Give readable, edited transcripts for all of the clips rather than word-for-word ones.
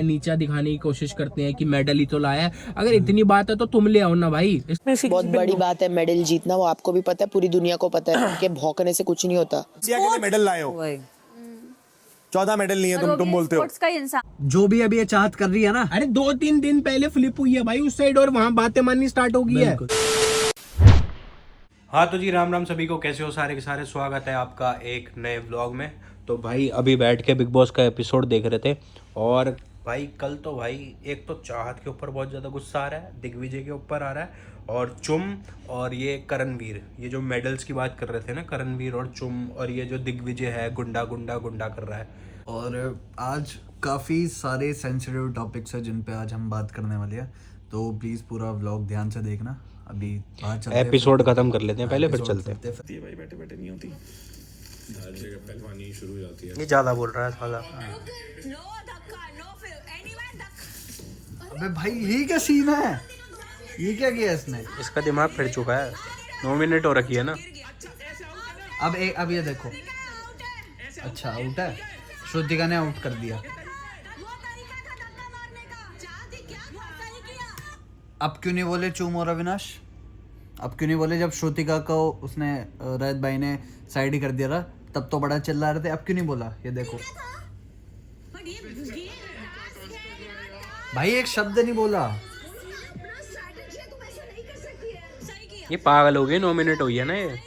नीचा दिखाने की कोशिश करते हैं कि मेडल ही तो लाया है। अगर इतनी बात है तो तुम ले आओ ना भाई। बहुत बड़ी बात है मेडल जीतना, वो आपको भी पता है, पूरी दुनिया को पता है कि भौंकने से कुछ नहीं होता। इंडिया के लिए मेडल लाए हो, 14 मेडल लिए तुम बोलते हो। जो भी अभी ये चाहत कर रही है ना, अरे 2-3 दिन पहले फ्लिप हुई है भाई उस साइड और वहां बातें माननी स्टार्ट हो गई है। हाँ तो जी राम राम सभी को, कैसे हो सारे के सारे। स्वागत है आपका एक नए व्लॉग में। तो भाई अभी बैठ के बिग बॉस का एपिसोड देख रहे थे और भाई कल तो भाई एक तो चाहत के ऊपर बहुत ज़्यादा गुस्सा आ रहा है, दिग्विजय के ऊपर आ रहा है और चुम और ये करणवीर, ये जो मेडल्स की बात कर रहे थे ना, करणवीर और चुम, और ये जो दिग्विजय है गुंडा गुंडा गुंडा कर रहा है। और आज काफ़ी सारे सेंसिटिव टॉपिक्स हैं जिन पे आज हम बात करने वाले हैं, तो प्लीज़ पूरा व्लॉग ध्यान से देखना। अभी बाहर चलते हैं, एपिसोड खत्म कर लेते हैं पहले, फिर चलते हैं। भाई बैठे बैठे नहीं होती, पहलवानी शुरू हो जाती है। ये ज़्यादा बोल रहा है साला। अबे भाई ये क्या सीन है, ये क्या किया इसने? इसका दिमाग फिर चुका है, 9 मिनट हो रखी है ना। अब ये देखो, अच्छा आउट है, श्रुतिका ने आउट कर दिया। अब क्यों नहीं बोले चूम और अविनाश? अब क्यों नहीं बोले जब श्रुतिका को उसने रजत भाई ने साइड ही कर दिया था, तब तो बड़ा चिल्ला रहे थे। अब क्यों नहीं बोला? ये देखो भाई, एक शब्द नहीं बोला। ये पागल हो गए, 9 मिनट हो गया ना। ये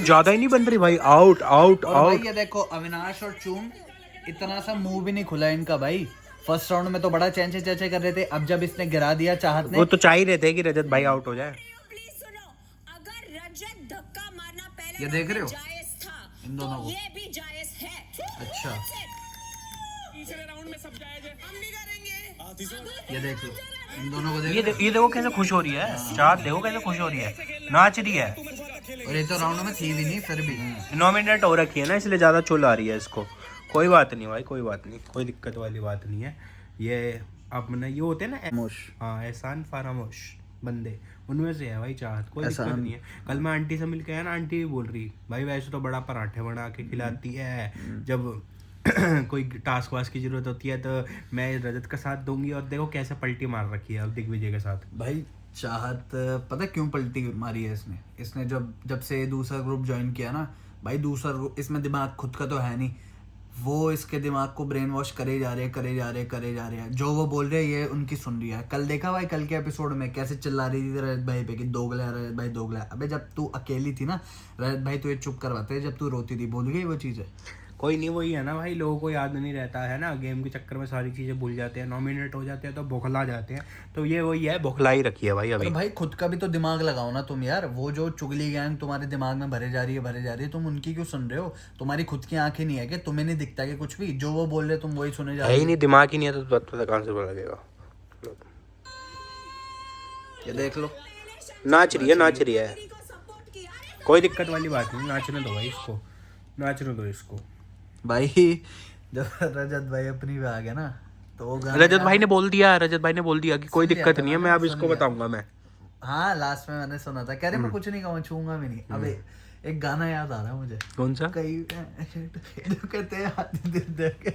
ज्यादा ही नहीं बन रही भाई। आउट आउट और आउट। भाई ये देखो, अविनाश और चूम इतना सा मुंह भी नहीं खुला इनका भाई। फर्स्ट राउंड में तो बड़ा चेंचे चेंचे कर रहे थे, अब जब इसने गिरा दिया चाहत ने, वो तो चाह ही रहे थे कि रजत भाई आउट हो जाए। ये देख रहे हो इन दोनों को? ये भी जायज है। अच्छा तीसरे राउंड में सब जायज है, हम नहीं करेंगे। ये देख लो इन दोनों को, ये देखो कैसे खुश हो रही है, चाहत देखो कैसे खुश हो रही है, नाच रही है। और ये तो राउंड में थी भी नहीं, फिर भी 9 मिनट हो रखी है ना, इसलिए ज्यादा चुल आ रही है इसको। कोई बात नहीं भाई, कोई बात नहीं, कोई दिक्कत वाली बात नहीं है। ये अपने ये होते हैं ना खामोश, हाँ एहसान फरामोश बंदे, उनमें से है भाई चाहत। कोई दिक्कत नहीं है। कल मैं आंटी से मिल के आया ना, आंटी भी बोल रही भाई वैसे तो बड़ा पराठे बना के खिलाती है, जब कोई टास्क वास्क की जरूरत होती है तो मैं रजत का साथ दूंगी। और देखो कैसे पलटी मार रखी है अब दिग्विजय के साथ। भाई चाहत पता क्यों पलटी मारी है इसने जब से दूसरा ग्रुप ज्वाइन किया ना भाई, दूसरा ग्रुप, इसमें दिमाग खुद का तो है नहीं, वो इसके दिमाग को ब्रेन वॉश करे जा रहे हैं। जो वो बोल रहे हैं ये उनकी सुन रही है। कल देखा भाई, कल के एपिसोड में कैसे चिल्ला रही थी रजत भाई पे कि दोगला रजत भाई दोगला। अबे जब तू अकेली थी ना रजत भाई, तो ये चुप करवाते, जब तू रोती थी भूल गई वो चीज़ है। कोई नहीं, वही है ना भाई, लोगों को याद नहीं रहता है ना, गेम के चक्कर में सारी चीज़ें भूल जाते हैं। 9 मिनट हो जाते हैं तो बौखला जाते हैं, तो ये वही है, बौखला ही रखी है भाई अभी। तो भाई खुद का भी तो दिमाग लगाओ ना तुम यार। वो जो चुगली गैंग तुम्हारे दिमाग में भरे जा रही है, तुम उनकी क्यों सुन रहे हो? तुम्हारी खुद की आंखें नहीं है कि तुम्हें नहीं दिखता कि कुछ भी जो वो बोल रहे तुम वही सुने जा है रहे ही हो? नहीं, दिमाग ही नहीं है तो पता कहाँ से बोला लगेगा। ये देख लो, नाच रही है, कोई दिक्कत वाली बात नहीं, नाचने दो भाई इसको, नाचने दो इसको। भाई जब रजत भाई अपनी पे आ गया ना, तो वो गाना रजत भाई ने बोल दिया कि कोई दिक्कत नहीं है, मैं अब इसको बताऊंगा मैं। हाँ लास्ट में मैंने सुना था, कह रहे मैं कुछ नहीं कहूँ, छूंगा भी नहीं। अबे एक गाना याद आ रहा है मुझे। कौन सा? कई जो कहते हैं हाथी दिल दे के।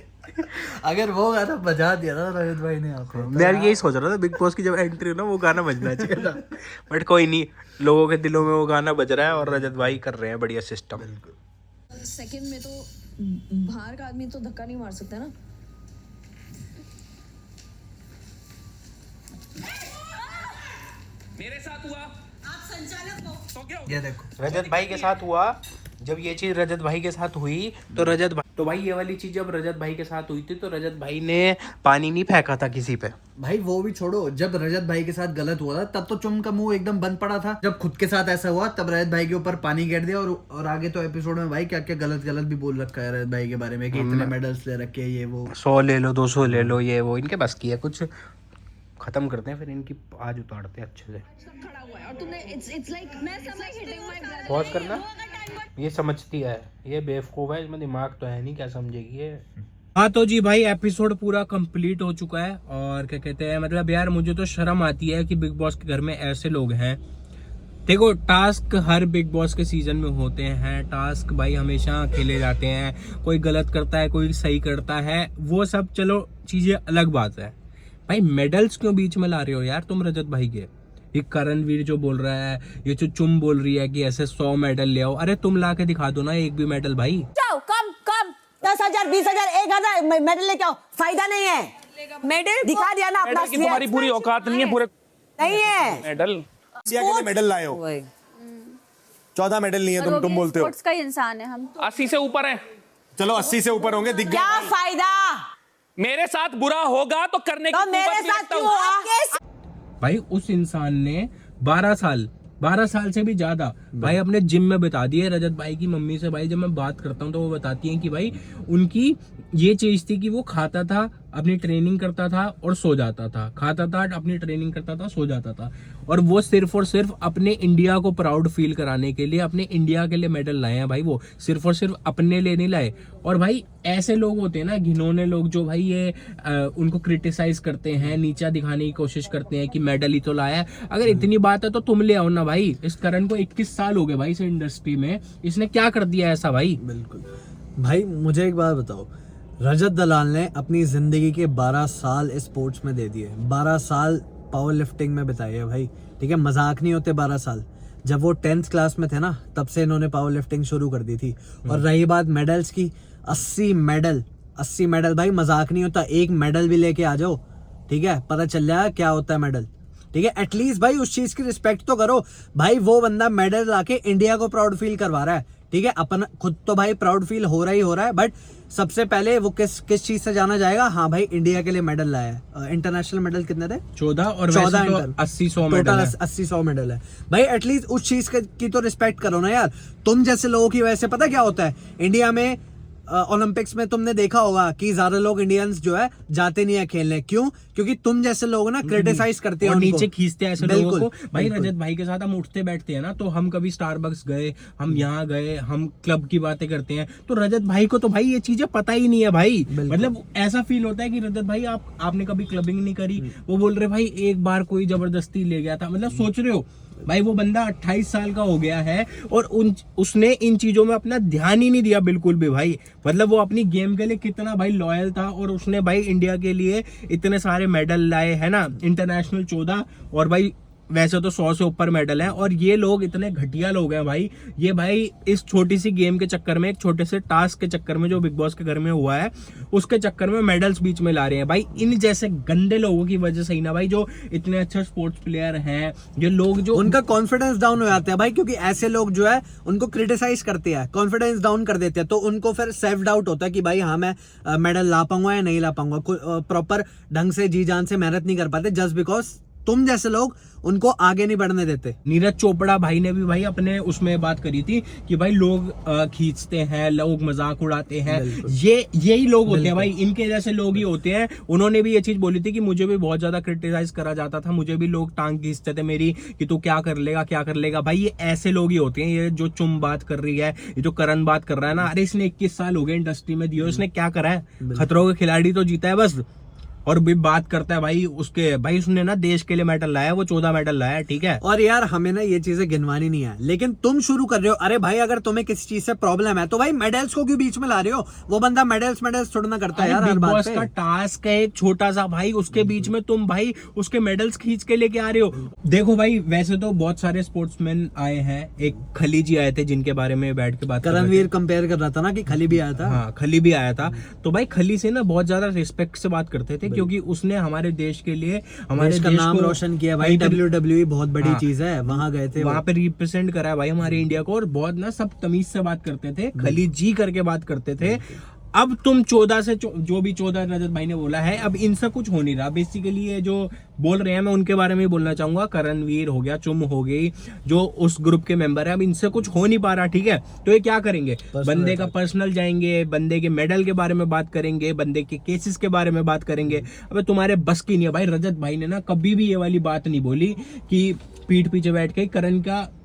अगर वो गाना बजा दिया था रजत भाई ने यहाँ पे, मैं यही सोच रहा था, बिग बॉस की जब एंट्री हो ना वो गाना बजना चाहिए था। बट कोई नहीं, लोगों के दिलों में वो गाना बज रहा है और रजत भाई कर रहे हैं बढ़िया सिस्टम। सेकंड में तो बाहर का आदमी तो धक्का नहीं मार सकता ना। मेरे साथ हुआ, आप संचालक हो तो क्या? ये देखो रजत भाई के साथ हुआ, जब ये चीज रजत भाई के साथ हुई तो भाई ये वाली चीज जब रजत भाई के साथ हुई थी तो रजत भाई ने पानी नहीं फेंका था किसी पे। भाई वो भी छोड़ो, जब रजत भाई के साथ गलत हुआ था तब तो चुम का मुंह एकदम बंद पड़ा था। जब खुद के साथ ऐसा हुआ तब रजत भाई के ऊपर पानी गिर दिया। और आगे तो एपिसोड में भाई क्या क्या गलत भी बोल रखा है रजत भाई के बारे में कि इतने मेडल्स ले रखे, ये वो 100 ले लो, 200 ले लो, ये वो इनके बस की है। कुछ खत्म करते हैं फिर इनकी आज उतारते हैं अच्छे से। खड़ा हुआ है और तुमने इट्स लाइक मैं समझ हिटिंग माय ब्रदर। पॉज करना, ये समझती है, ये बेवकूफ है, इसमें दिमाग तो है नहीं, क्या समझेगी ये। हाँ तो जी भाई एपिसोड पूरा कंप्लीट हो चुका है और क्या कहते हैं, मतलब यार मुझे तो शर्म आती है कि बिग बॉस के घर में ऐसे लोग हैं देखो टास्क हर बिग बॉस के सीजन में होते हैं, टास्क भाई हमेशा खेले जाते हैं, कोई गलत करता है कोई सही करता है, वो सब चलो चीजें अलग बात है। भाई मेडल्स क्यों बीच में ला रहे हो यार तुम रजत भाई के? ये करणवीर जो बोल रहा है, ये जो चुम बोल रही है कि ऐसे 100 मेडल ले आओ, अरे तुम ला के दिखा दो ना एक भी मेडल भाई। जाओ कम 10,000 20,000 1,000 मेडल लेके आओ, फायदा नहीं है। मेडल दिखा दिया ना अपना, मेडल की तुम्हारी पूरी औकात नहीं है, पूरे नहीं है मेडल इंडिया के लिए मेडल लाए हो, 14 मेडल नहीं है तुम बोलते हो। स्पोर्ट्स का ही इंसान है हम तो। 80 से ऊपर है। चलो 80 से ऊपर होंगे, दिख क्या गया। फायदा? मेरे साथ बुरा होगा तो करने की तो कुवत मेरे भी साथ रखता क्यों हूं। हुआ? भाई उस इंसान ने 12 साल से भी ज्यादा भाई अपने जिम में बिता दिए। रजत भाई की मम्मी से भाई जब मैं बात करता हूँ तो वो बताती हैं कि भाई उनकी ये चीज थी कि वो खाता था, अपनी ट्रेनिंग करता था और सो जाता था, खाता था अपनी ट्रेनिंग करता था सो जाता था, और वो सिर्फ और सिर्फ अपने इंडिया को प्राउड फील कराने के लिए, अपने इंडिया के लिए मेडल लाए हैं भाई। वो सिर्फ और सिर्फ अपने लिए नहीं लाए। और भाई ऐसे लोग होते हैं ना घिनौने लोग जो भाई ये उनको क्रिटिसाइज करते हैं, नीचा दिखाने की कोशिश करते हैं कि मेडल ही तो लाया है। अगर इतनी बात है तो तुम ले आओ ना भाई। इस करण को 21 साल हो गए भाई इस इंडस्ट्री में, इसने क्या कर दिया ऐसा भाई? बिल्कुल भाई, मुझे एक बात बताओ, रजत दलाल ने अपनी जिंदगी के 12 साल स्पोर्ट्स में दे दिए, 12 साल पावर लिफ्टिंग में बिताए है भाई, ठीक है, मजाक नहीं होते 12 साल। जब वो 10th क्लास में थे ना तब से इन्होंने पावर लिफ्टिंग शुरू कर दी थी। और रही बात मेडल्स की, 80 मेडल भाई मजाक नहीं होता। एक मेडल भी लेके आ जाओ, ठीक है, पता चल जाएगा क्या होता है मेडल, ठीक है। एटलीस्ट भाई उस चीज की रिस्पेक्ट तो करो भाई। वो बंदा मेडल लाके इंडिया को प्राउड फील करवा रहा है, ठीक है। अपन खुद तो भाई प्राउड फील हो रहा है, बट सबसे पहले वो किस चीज से जाना जाएगा? हाँ भाई इंडिया के लिए मेडल लाया है। इंटरनेशनल मेडल कितने थे? 14 और 80-100 मेडल है। 80-100 मेडल है भाई। एटलीस्ट उस चीज की तो रिस्पेक्ट करो ना यार। तुम जैसे लोगों की वजह से पता क्या होता है इंडिया में, ओलंपिक्स में तुमने देखा होगा कि ज्यादा लोग इंडियंस जो है जाते नहीं है खेलने। क्यों? क्योंकि तुम जैसे लोग ना क्रिटिसाइज करते हैं और उनको, नीचे खींचते हैं ऐसे लोगों को। भाई बिल्कुल। रजत भाई के साथ हम उठते बैठते हैं ना, तो हम कभी स्टारबक्स गए, हम यहाँ गए, हम क्लब की बातें करते हैं, तो रजत भाई को तो भाई ये चीजें पता ही नहीं है भाई। मतलब ऐसा फील होता है कि रजत भाई आपने कभी क्लबिंग नहीं करी। वो बोल रहे भाई एक बार कोई जबरदस्ती ले गया था। मतलब सोच रहे हो भाई वो बंदा 28 साल का हो गया है और उसने इन चीजों में अपना ध्यान ही नहीं दिया बिल्कुल भी भाई। मतलब वो अपनी गेम के लिए कितना भाई लॉयल था, और उसने भाई इंडिया के लिए इतने सारे मेडल लाए है ना, इंटरनेशनल 14, और भाई वैसे तो 100 से ऊपर मेडल है। और ये लोग इतने घटिया लोग हैं भाई, ये भाई इस छोटी सी गेम के चक्कर में, एक छोटे से टास्क के चक्कर में जो बिग बॉस के घर में हुआ है उसके चक्कर में मेडल्स बीच में ला रहे हैं भाई। इन जैसे गंदे लोगों की वजह से ही ना भाई जो इतने अच्छे स्पोर्ट्स प्लेयर हैं, ये लोग जो उनका कॉन्फिडेंस डाउन हो जाता है भाई, क्योंकि ऐसे लोग जो है उनको क्रिटिसाइज करते हैं, कॉन्फिडेंस डाउन कर देते हैं, तो उनको फिर सेल्फ डाउट होता है कि भाई हाँ मैं मेडल ला पाऊंगा या नहीं ला पाऊंगा। प्रॉपर ढंग से जी जान से मेहनत नहीं कर पाते, जस्ट बिकॉज तुम जैसे लोग उनको आगे नहीं बढ़ने देते। नीरज चोपड़ा भाई ने भी भाई अपने उसमें बात करी थी कि भाई लोग खींचते हैं, लोग मजाक उड़ाते हैं, यही लोग होते हैं भाई, इनके जैसे लोग ही होते हैं। उन्होंने भी ये चीज बोली थी कि मुझे भी बहुत ज्यादा क्रिटिसाइज करा जाता था, मुझे भी लोग टांग खींचते थे मेरी कि तू क्या कर लेगा भाई। ये ऐसे लोग ही होते हैं। ये जो चुम बात कर रही है, ये जो करण बात कर रहा है ना, अरे इसने 21 साल हो गए इंडस्ट्री में दियो, इसने क्या करा है? खतरों के खिलाड़ी तो जीता है बस। और भी बात करता है भाई उसके, भाई उसने ना देश के लिए मेडल लाया, वो 14 मेडल लाया, ठीक है। और यार हमें ना ये चीजें गिनवानी नहीं है, लेकिन तुम शुरू कर रहे हो। अरे भाई अगर तुम्हें किसी चीज से प्रॉब्लम है तो भाई मेडल्स को क्यों बीच में ला रहे हो? वो बंदा मेडल्स थोड़ा ना करता है यार। बिग बॉस का टास्क है एक छोटा सा भाई, उसके बीच में तुम भाई उसके मेडल्स खींच के लेके आ रहे हो। देखो भाई वैसे तो बहुत सारे स्पोर्ट्समैन आए हैं, एक खली जी आए थे जिनके बारे में बैठ के बात करणवीर कंपेयर कर रहा था ना कि खली भी आया था। हाँ खली भी आया था। तो भाई खली से ना बहुत ज्यादा रिस्पेक्ट से बात करते थे, क्योंकि उसने हमारे देश के लिए हमारे देश का नाम रोशन किया भाई। WWE बहुत बड़ी चीज है, वहां गए थे, वहां पे रिप्रेजेंट करा है भाई हमारे इंडिया को। और बहुत ना सब तमीज से बात करते थे, खली जी करके बात करते थे। अब तुम 14 से जो भी 14 रजत भाई ने बोला है, अब इनसे कुछ हो नहीं रहा। बेसिकली ये जो बोल रहे हैं मैं उनके बारे में ही बोलना चाहूंगा। करणवीर हो गया, चुम हो गई, जो उस ग्रुप के मेंबर है, अब इनसे कुछ हो नहीं पा रहा, ठीक है। तो ये क्या करेंगे? बंदे का पर्सनल जाएंगे, बंदे के मेडल के बारे में बात करेंगे, बंदे के केसेस के बारे में बात करेंगे। अब तुम्हारे बस की नहीं है भाई। रजत भाई ने ना कभी भी ये वाली बात नहीं बोली कि पीठ पीछे बैठ के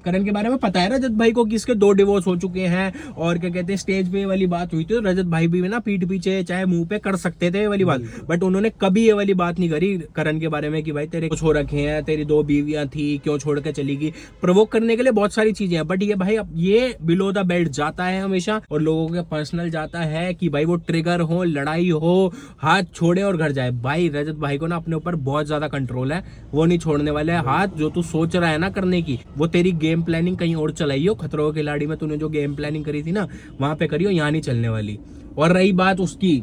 करण के बारे में पता है रजत भाई को कि इसके 2 डिवोर्स हो चुके हैं, और क्या कहते हैं स्टेज पे ये वाली बात हुई थी, तो रजत भाई भी ना पीठ पीछे चाहे मुंह पे कर सकते थे ये वाली बात, बट उन्होंने कभी ये वाली बात नहीं करी करण के बारे में कि भाई तेरे कुछ हो रखे हैं, तेरी 2 बीवियां थी, क्यों छोड़ के चली गई। प्रोवोक करने के लिए बहुत सारी चीजें हैं, बट ये भाई अब ये बिलो द बेल्ट जाता है हमेशा, और लोगों के पर्सनल जाता है कि भाई वो ट्रिगर हो, लड़ाई हो, हाथ छोड़े और घर जाए। भाई रजत भाई को ना अपने ऊपर बहुत ज्यादा कंट्रोल है, वो नहीं छोड़ने वाले है हाथ। जो तू सोच रहा है ना करने की, वो तेरी गेम प्लानिंग कहीं और चलाई हो। खतरों के खिलाड़ी में तूने जो गेम प्लानिंग करी थी ना, वहां पे करियो, यहाँ नहीं चलने वाली। और रही बात उसकी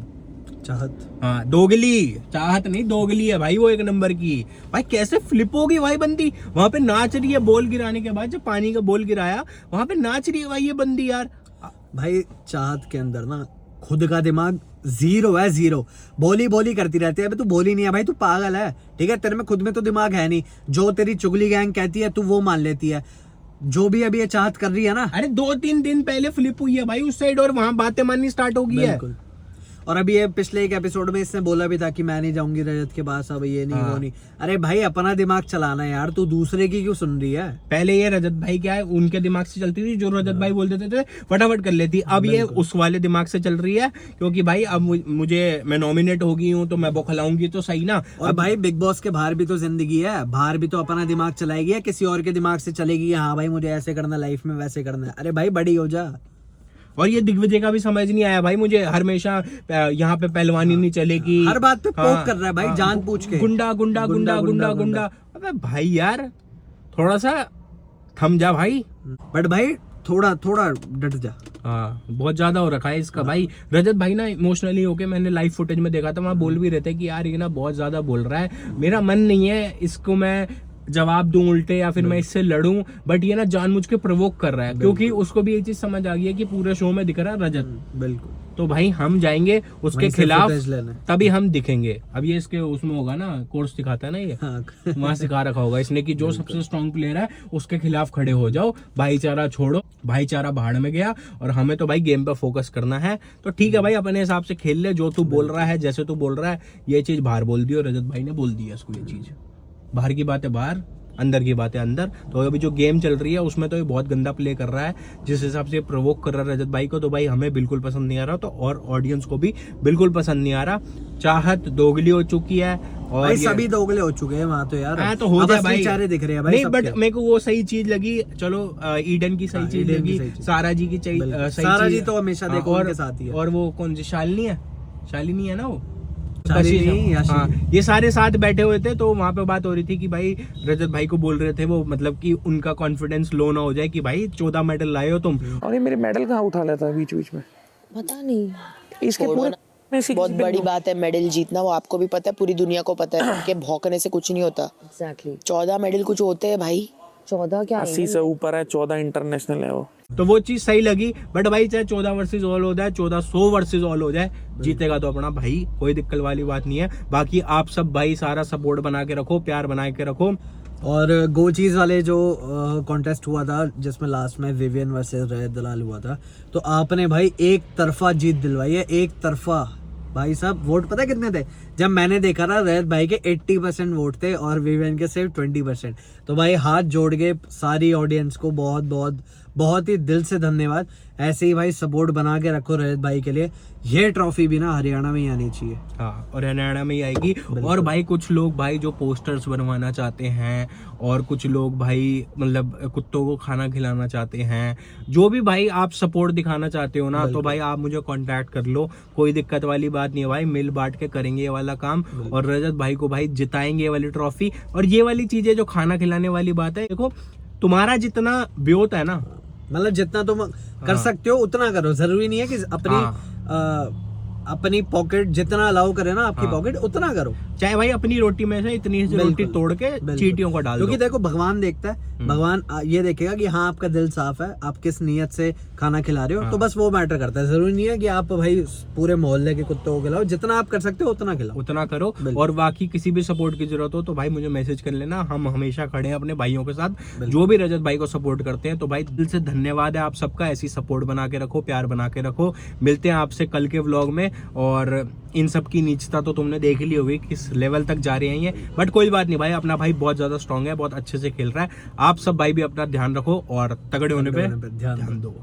चाहत, हाँ दोगली, चाहत नहीं दोगली है भाई वो एक नंबर की। भाई कैसे फ्लिप होगी भाई बंदी, वहां पे नाच रही है बॉल गिराने के बाद, जब पानी का बॉल गिराया वहां पे नाच रही है भाई ये बंदी यार। भाई चाहत के अंदर ना खुद का दिमाग जीरो है, जीरो। बोली करती रहती है, अबे तू बोली नहीं है भाई, तू पागल है, ठीक है। तेरे में खुद में तो दिमाग है नहीं, जो तेरी चुगली गैंग कहती है तू वो मान लेती है। जो भी अभी ये चाहत कर रही है ना, अरे 2-3 दिन पहले फ्लिप हुई है भाई उस साइड, और वहां बातें माननी स्टार्ट हो गई है। बिल्कुल। और अभी ये पिछले एक एपिसोड में इसने बोला भी था कि मैं नहीं जाऊंगी रजत के पास, अब ये नहीं वो नहीं। अरे भाई अपना दिमाग चलाना है यार, तू दूसरे की क्यों सुन रही है। पहले ये रजत भाई क्या है उनके दिमाग से चलती थी, जो रजत भाई बोल देते थे फटाफट कर लेती। अब ये उस वाले दिमाग से चल रही है, क्योंकि भाई अब मुझे मैं नॉमिनेट हो गई हूँ तो मैं बौखलाऊंगी तो सही ना। और भाई बिग बॉस के बाहर भी तो जिंदगी है, बाहर भी तो अपना दिमाग चलाएगी या किसी और के दिमाग से चलेगी। हाँ भाई मुझे ऐसे करना, लाइफ में वैसे करना है। अरे भाई बड़ी हो जा। और ये दिग्विजय का भी समझ नहीं आया भाई मुझे, हमेशा यहाँ पे पहलवानी नहीं चलेगी, हर बात पे पोक कर रहा है भाई, जान पूछ के। गुंडा गुंडा गुंडा गुंडा गुंडा। अबे भाई यार थोड़ा सा थम जा भाई। बट भाई थोड़ा डट जा। हाँ बहुत ज्यादा हो रखा है इसका। भाई रजत भाई ना इमोशनली होके, मैंने लाइव फुटेज में देखा था, वहाँ बोल भी रहे थे कि यार ये ना बहुत ज्यादा बोल रहा है, मेरा मन नहीं है इसको मैं जवाब दूं उल्टे या फिर मैं इससे लड़ूं, बट ये ना जानबूझ के प्रोवोक कर रहा है, क्योंकि उसको भी ये चीज समझ आ गई है कि पूरे शो में दिख रहा है रजत। बिल्कुल। तो भाई हम जाएंगे उसके वहीं से खिलाफ, footage लेने। तभी हम दिखेंगे। अब ये इसके उसमें होगा ना, कोर्स दिखाता है ना ये, हाँ। वहां सिखा रखा होगा इसने कि जो सबसे स्ट्रॉन्ग प्लेयर है उसके खिलाफ खड़े हो जाओ, भाईचारा छोड़ो। भाईचारा भाड़ में गया, और हमें तो भाई गेम पे फोकस करना है। तो ठीक है भाई अपने हिसाब से खेल ले, जो तू बोल रहा है, जैसे तू बोल रहा है, ये चीज बाहर बोल दी, और रजत भाई ने बोल दी है इसको ये चीज। बाहर की बातें बाहर, अंदर की बातें अंदर। तो अभी जो गेम चल रही है उसमें तो ये बहुत गंदा प्ले कर रहा है, जिस हिसाब से प्रोवोक कर रहा है रजत भाई को, तो भाई हमें बिल्कुल पसंद नहीं आ रहा, तो और ऑडियंस को भी बिल्कुल पसंद नहीं आ रहा। चाहत दोगली हो चुकी है, और भाई सभी दोगले हो चुके हैं वहाँ तो यार। हाँ तो हो जाए भाई, चारे दिख रहे हैं भाई नहीं, सबके। बट मेरे को वो सही चीज लगी। चलो ईडन की सही चीज लगी, सारा जी की सही सारा जी चीज। तो हमेशा हाँ, देखो उनके साथ ही है। और वो कौन सी शालिनी है, शालिनी है ना वो, शालिनी या हाँ, ये सारे साथ बैठे हुए थे, तो वहां पे बात हो रही थी कि भाई रजत भाई को बोल रहे थे वो, मतलब कि उनका कॉन्फिडेंस लो ना हो जाए कि भाई 14 मेडल लाए हो तुम। और ये मेरे मेडल कहाँ उठा लेता है बीच बीच में, पता नहीं। इसके छोड़ो पूरे ना। में से बहुत बड़ी बात है मेडल जीतना, वो आपको भी पता है, पूरी दुनिया को पता है कि भौंकने से कुछ नहीं होता। एग्जैक्टली। 14 मेडल कुछ होते हैं भाई, 14 क्या 80 से ऊपर है, 14 इंटरनेशनल है वो। तो वो चीज सही लगी, बट भाई चाहे 14 वर्सेस ऑल हो जाए, 1400 वर्सेस ऑल हो जाए, जीतेगा तो अपना भाई, कोई दिक्कत वाली बात नहीं है। बाकी आप सब भाई सारा सपोर्ट बना के रखो, प्यार बना के रखो। और गो चीज वाले जो कॉन्टेस्ट हुआ था, जिसमें लास्ट में विवियन वर्सेस रजत दलाल हुआ था, तो आपने भाई एक तरफा जीत दिलवाई है, एक तरफा। भाई साहब वोट पता है कितने थे? जब मैंने देखा था रजत भाई के 80% वोट थे और विवियन के सिर्फ 20%। तो भाई हाथ जोड़ के सारी ऑडियंस को बहुत बहुत बहुत ही दिल से धन्यवाद। ऐसे ही भाई सपोर्ट बना के रखो रजत भाई के लिए। ये ट्रॉफी भी ना हरियाणा में ही आनी चाहिए। हाँ, और हरियाणा में ही आएगी। और भाई कुछ लोग भाई जो पोस्टर्स बनवाना चाहते हैं, और कुछ लोग भाई मतलब कुत्तों को खाना खिलाना चाहते हैं, जो भी भाई आप सपोर्ट दिखाना चाहते हो ना, तो भाई आप मुझे कांटेक्ट कर लो, कोई दिक्कत वाली बात नहीं है भाई, मिल बांट के करेंगे ये वाला काम, और रजत भाई को भाई जिताएंगे ये वाली ट्रॉफी। और ये वाली चीजें जो खाना खिलाने वाली बात है, देखो तुम्हारा जितना ब्योत है ना, मतलब जितना तुम कर सकते हो उतना करो। जरूरी नहीं है कि अपनी पॉकेट जितना अलाउ करे ना आपकी पॉकेट उतना करो। चाहे भाई अपनी रोटी में से इतनी सी रोटी तोड़ के चींटियों को डाल दो। क्योंकि देखो भगवान देखता है, भगवान ये देखेगा कि हाँ आपका दिल साफ है, आप किस नियत से खाना खिला रहे हो, तो बस वो मैटर करता है। जरूरी नहीं है कि आप भाई पूरे मोहल्ले के कुत्तों को खिलाओ, जितना आप कर सकते हो उतना खिलाओ, उतना करो। और बाकी किसी भी सपोर्ट की जरूरत हो तो भाई मुझे मैसेज कर लेना, हम हमेशा खड़े हैं अपने भाइयों के साथ। जो भी रजत भाई को सपोर्ट करते हैं, तो भाई दिल से धन्यवाद है आप सबका। ऐसी सपोर्ट बना के रखो, प्यार बना के रखो। मिलते हैं आपसे कल के व्लॉग में। और इन सब की नीचता तो तुमने देख ली होगी किस लेवल तक जा रही है ये। बट कोई बात नहीं भाई, अपना भाई बहुत ज्यादा स्ट्रांग है, बहुत अच्छे से खेल रहा है। आप सब भाई भी अपना ध्यान रखो और तगड़े होने पे ध्यान ध्यान दो।